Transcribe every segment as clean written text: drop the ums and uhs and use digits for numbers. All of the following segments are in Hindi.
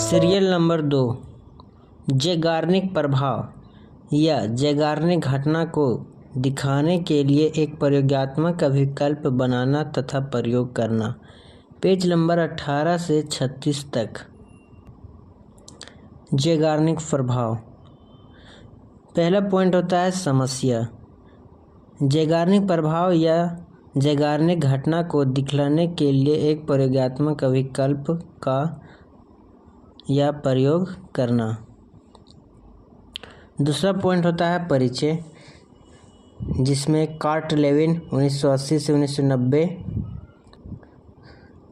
सीरियल नंबर 2, ज़ेगार्निक प्रभाव या ज़ेगार्निक घटना को दिखाने के लिए एक प्रयोगात्मक अभिकल्प बनाना तथा प्रयोग करना। पेज नंबर 18 से 36 तक। ज़ेगार्निक प्रभाव। पहला पॉइंट होता है समस्या। ज़ेगार्निक प्रभाव या ज़ेगार्निक घटना को दिखलाने के लिए एक प्रयोगात्मक अभिकल्प का या प्रयोग करना। दूसरा पॉइंट होता है परिचय, जिसमें कार्ट लेविन 1980 से 1990,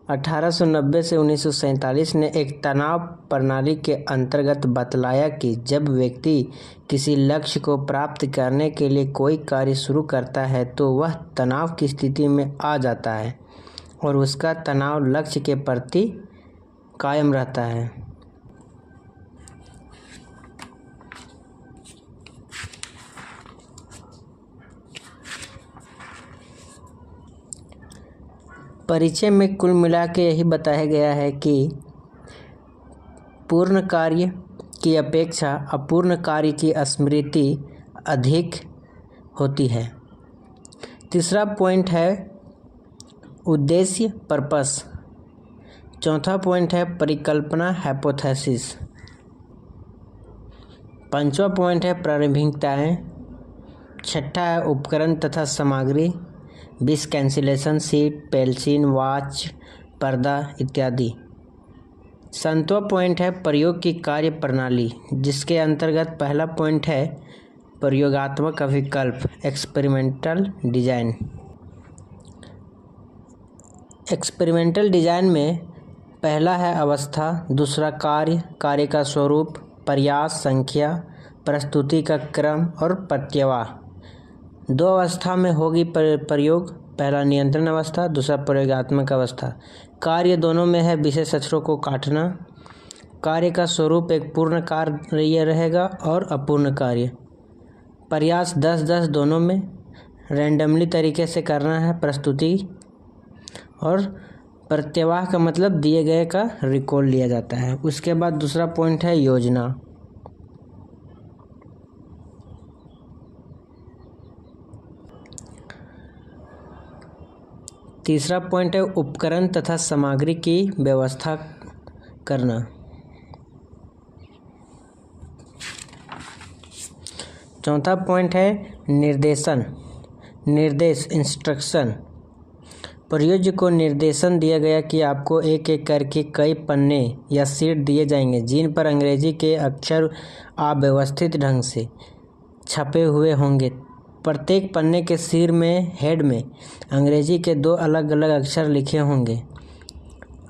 1890 से 1947 ने एक तनाव प्रणाली के अंतर्गत बतलाया कि जब व्यक्ति किसी लक्ष्य को प्राप्त करने के लिए कोई कार्य शुरू करता है तो वह तनाव की स्थिति में आ जाता है और उसका तनाव लक्ष्य के प्रति कायम रहता है। परिचय में कुल मिला के यही बताया गया है कि पूर्ण कार्य की अपेक्षा अपूर्ण कार्य की स्मृति अधिक होती है। तीसरा पॉइंट है उद्देश्य पर्पस। चौथा पॉइंट है परिकल्पना हाइपोथेसिस। पांचवा पॉइंट है प्रारंभिकताएं। छठा है उपकरण तथा सामग्री, विष कैंसिलेशन शीट, पेंसिल, वॉच, पर्दा इत्यादि। सातवां पॉइंट है प्रयोग की कार्य प्रणाली, जिसके अंतर्गत पहला पॉइंट है प्रयोगात्मक अभिकल्प एक्सपेरिमेंटल डिजाइन। एक्सपेरिमेंटल डिजाइन में पहला है अवस्था, दूसरा कार्य का स्वरूप, प्रयास संख्या, प्रस्तुति का क्रम और प्रत्यवाह। दो अवस्था में होगी प्रयोग, पहला नियंत्रण अवस्था, दूसरा प्रयोगात्मक अवस्था। कार्य दोनों में है विशेष अक्षरों को काटना। कार्य का स्वरूप एक पूर्ण कार्य रहेगा और अपूर्ण कार्य। प्रयास 10-10 दोनों में, रैंडमली तरीके से करना है प्रस्तुति, और प्रत्यवाह का मतलब दिए गए का रिकॉल लिया जाता है। उसके बाद दूसरा पॉइंट है योजना। तीसरा पॉइंट है उपकरण तथा सामग्री की व्यवस्था करना। चौथा पॉइंट है निर्देश इंस्ट्रक्शन। प्रयोज्य को निर्देशन दिया गया कि आपको एक एक करके कई पन्ने या शीट दिए जाएंगे जिन पर अंग्रेजी के अक्षर अव्यवस्थित ढंग से छपे हुए होंगे। प्रत्येक पन्ने के सिर में हेड में अंग्रेजी के 2 अलग अलग अक्षर लिखे होंगे।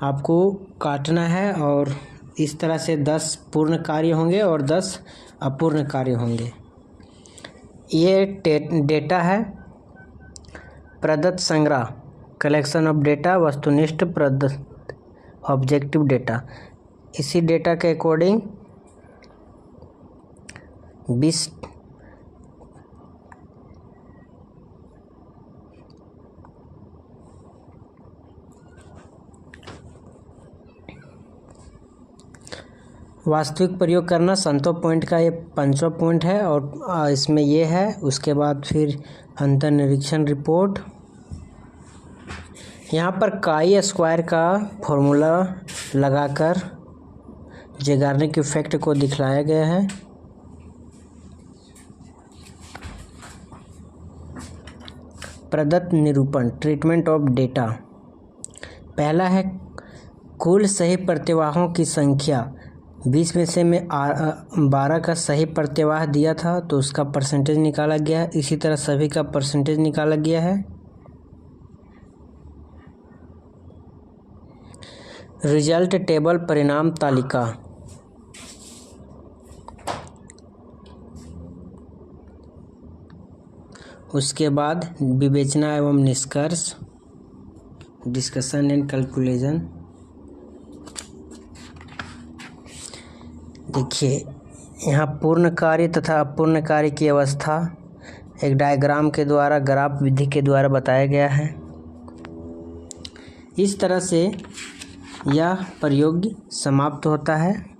आपको काटना है और इस तरह से 10 पूर्ण कार्य होंगे और 10 अपूर्ण कार्य होंगे। ये डेटा है प्रदत्त संग्रह, कलेक्शन ऑफ डेटा, वस्तुनिष्ठ प्रदत्त ऑब्जेक्टिव डेटा। इसी डेटा के अकॉर्डिंग 20 वास्तविक प्रयोग करना 7वां पॉइंट का ये 5वां पॉइंट है और इसमें ये है। उसके बाद फिर अंतर्निरीक्षण रिपोर्ट। यहाँ पर काई स्क्वायर का फॉर्मूला लगाकर ज़ेगार्निक इफेक्ट को दिखलाया गया है। प्रदत्त निरूपण ट्रीटमेंट ऑफ डेटा। पहला है कुल सही प्रत्यवाहों की संख्या। 20 में से मैं 12 का सही प्रत्यवाह दिया था तो उसका परसेंटेज निकाला गया है। इसी तरह सभी का परसेंटेज निकाला गया है। रिजल्ट टेबल परिणाम तालिका। उसके बाद विवेचना एवं निष्कर्ष, डिस्कशन एंड कैलकुलेशन। देखिए यहाँ पूर्ण कार्य तथा अपूर्ण कार्य की अवस्था एक डायग्राम के द्वारा, ग्राफ विधि के द्वारा बताया गया है। इस तरह से यह प्रयोग समाप्त होता है।